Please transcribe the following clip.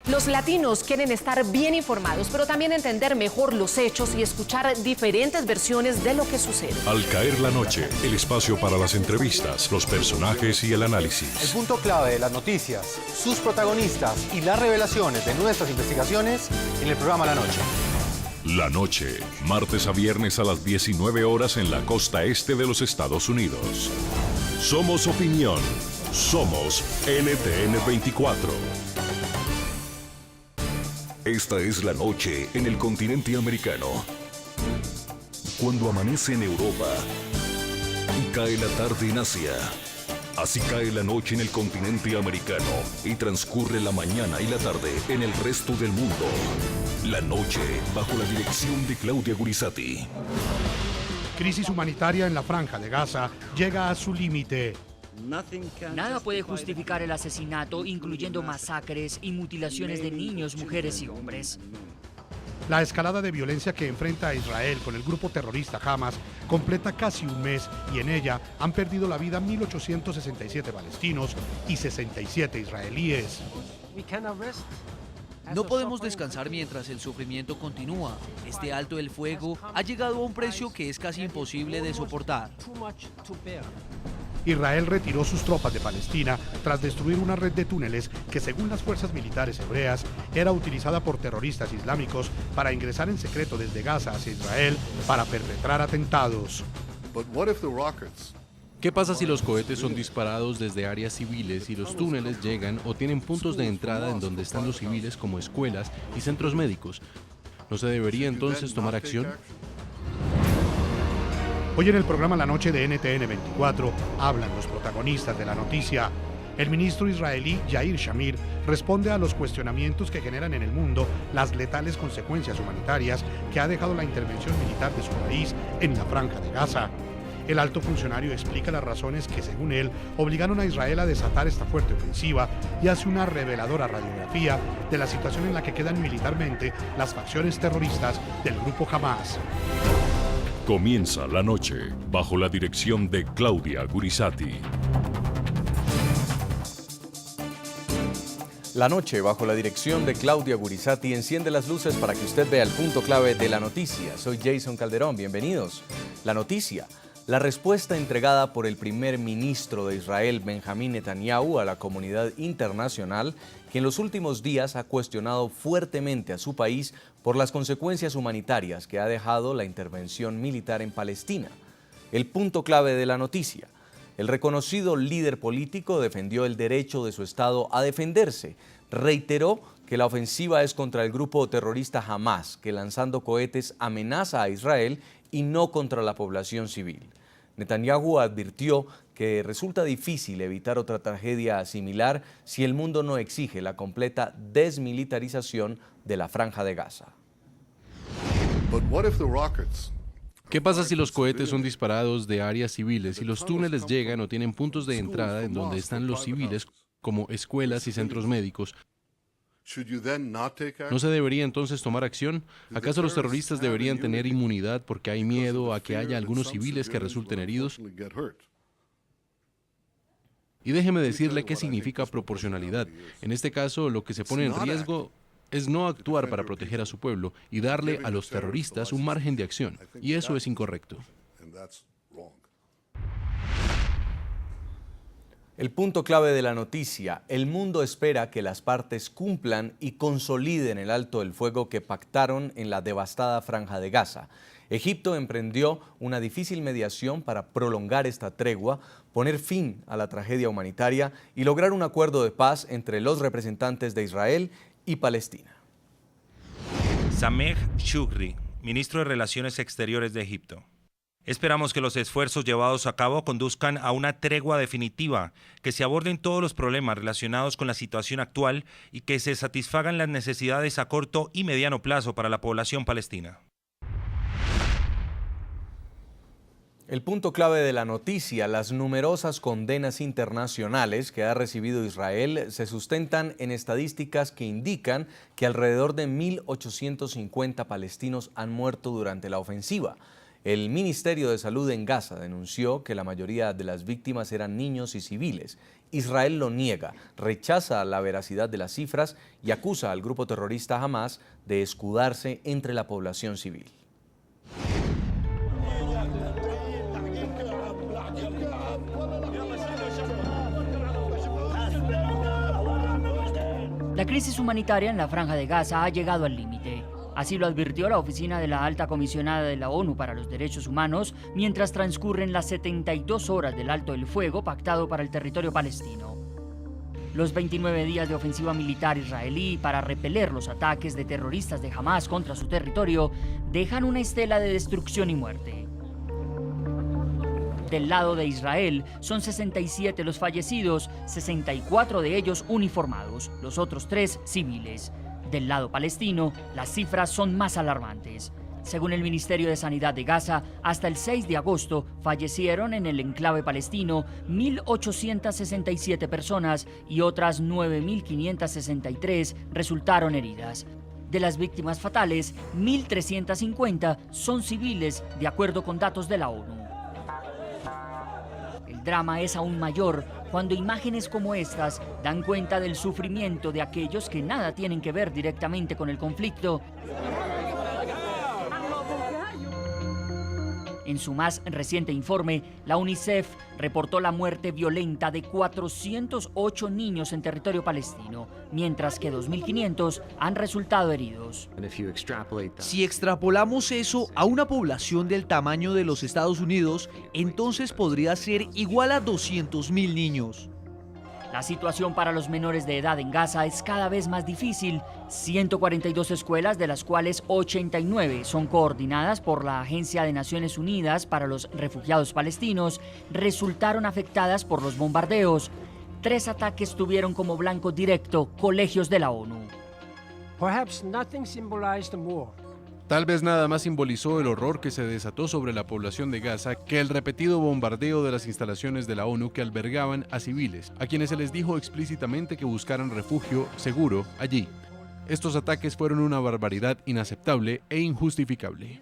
Los latinos quieren estar bien informados, pero también entender mejor los hechos y escuchar diferentes versiones de lo que sucede. Al caer la noche, el espacio para las entrevistas, los personajes y el análisis. El punto clave de las noticias, sus protagonistas y las revelaciones de nuestras investigaciones en el programa La Noche. La Noche, martes a viernes a las 19 horas en la costa este de los Estados Unidos. Somos opinión. Somos NTN 24. Esta es la noche en el continente americano. Cuando amanece en Europa, cae la tarde en Asia. Así cae la noche en el continente americano y transcurre la mañana y la tarde en el resto del mundo. La noche bajo la dirección de Claudia Gurizati. Crisis humanitaria en la Franja de Gaza llega a su límite. Nada puede justificar el asesinato, incluyendo masacres y mutilaciones de niños, mujeres y hombres. La escalada de violencia que enfrenta a Israel con el grupo terrorista Hamas completa casi un mes y en ella han perdido la vida 1.867 palestinos y 67 israelíes. No podemos descansar mientras el sufrimiento continúa. Este alto el fuego ha llegado a un precio que es casi imposible de soportar. Israel retiró sus tropas de Palestina tras destruir una red de túneles que, según las fuerzas militares hebreas, era utilizada por terroristas islámicos para ingresar en secreto desde Gaza hacia Israel para perpetrar atentados. ¿Qué pasa si los cohetes son disparados desde áreas civiles y los túneles llegan o tienen puntos de entrada en donde están los civiles como escuelas y centros médicos? ¿No se debería entonces tomar acción? Hoy en el programa La Noche de NTN 24 hablan los protagonistas de la noticia. El ministro israelí Yair Shamir responde a los cuestionamientos que generan en el mundo las letales consecuencias humanitarias que ha dejado la intervención militar de su país en la Franja de Gaza. El alto funcionario explica las razones que, según él, obligaron a Israel a desatar esta fuerte ofensiva y hace una reveladora radiografía de la situación en la que quedan militarmente las facciones terroristas del grupo Hamas. Comienza la noche bajo la dirección de Claudia Gurizati. La noche bajo la dirección de Claudia Gurizati enciende las luces para que usted vea el punto clave de la noticia. Soy Jason Calderón, bienvenidos. La noticia. La respuesta entregada por el primer ministro de Israel, Benjamín Netanyahu, a la comunidad internacional, que en los últimos días ha cuestionado fuertemente a su país por las consecuencias humanitarias que ha dejado la intervención militar en Palestina. El punto clave de la noticia. El reconocido líder político defendió el derecho de su Estado a defenderse. Reiteró que la ofensiva es contra el grupo terrorista Hamas, que lanzando cohetes amenaza a Israel y no contra la población civil. Netanyahu advirtió que resulta difícil evitar otra tragedia similar si el mundo no exige la completa desmilitarización de la Franja de Gaza. ¿Qué pasa si los cohetes son disparados de áreas civiles y los túneles llegan o tienen puntos de entrada en donde están los civiles como escuelas y centros médicos? ¿No se debería entonces tomar acción? ¿Acaso los terroristas deberían tener inmunidad porque hay miedo a que haya algunos civiles que resulten heridos? Y déjeme decirle qué significa proporcionalidad. En este caso, lo que se pone en riesgo es no actuar para proteger a su pueblo y darle a los terroristas un margen de acción. Y eso es incorrecto. El punto clave de la noticia. El mundo espera que las partes cumplan y consoliden el alto el fuego que pactaron en la devastada Franja de Gaza. Egipto emprendió una difícil mediación para prolongar esta tregua, poner fin a la tragedia humanitaria y lograr un acuerdo de paz entre los representantes de Israel y Palestina. Sameh Shoukry, ministro de Relaciones Exteriores de Egipto. Esperamos que los esfuerzos llevados a cabo conduzcan a una tregua definitiva, que se aborden todos los problemas relacionados con la situación actual y que se satisfagan las necesidades a corto y mediano plazo para la población palestina. El punto clave de la noticia, las numerosas condenas internacionales que ha recibido Israel se sustentan en estadísticas que indican que alrededor de 1.850 palestinos han muerto durante la ofensiva. El Ministerio de Salud en Gaza denunció que la mayoría de las víctimas eran niños y civiles. Israel lo niega, rechaza la veracidad de las cifras y acusa al grupo terrorista Hamás de escudarse entre la población civil. La crisis humanitaria en la Franja de Gaza ha llegado al límite. Así lo advirtió la oficina de la Alta Comisionada de la ONU para los Derechos Humanos mientras transcurren las 72 horas del alto el fuego pactado para el territorio palestino. Los 29 días de ofensiva militar israelí para repeler los ataques de terroristas de Hamás contra su territorio dejan una estela de destrucción y muerte. Del lado de Israel son 67 los fallecidos, 64 de ellos uniformados, los otros 3 civiles. Del lado palestino, las cifras son más alarmantes. Según el Ministerio de Sanidad de Gaza, hasta el 6 de agosto fallecieron en el enclave palestino 1.867 personas y otras 9.563 resultaron heridas. De las víctimas fatales, 1.350 son civiles, de acuerdo con datos de la ONU. El drama es aún mayor cuando imágenes como estas dan cuenta del sufrimiento de aquellos que nada tienen que ver directamente con el conflicto. En su más reciente informe, la UNICEF reportó la muerte violenta de 408 niños en territorio palestino, mientras que 2.500 han resultado heridos. Si extrapolamos eso a una población del tamaño de los Estados Unidos, entonces podría ser igual a 200.000 niños. La situación para los menores de edad en Gaza es cada vez más difícil. 142 escuelas, de las cuales 89 son coordinadas por la Agencia de Naciones Unidas para los Refugiados Palestinos, resultaron afectadas por los bombardeos. 3 ataques tuvieron como blanco directo colegios de la ONU. Tal vez nada más simbolizó el horror que se desató sobre la población de Gaza que el repetido bombardeo de las instalaciones de la ONU que albergaban a civiles, a quienes se les dijo explícitamente que buscaran refugio seguro allí. Estos ataques fueron una barbaridad inaceptable e injustificable.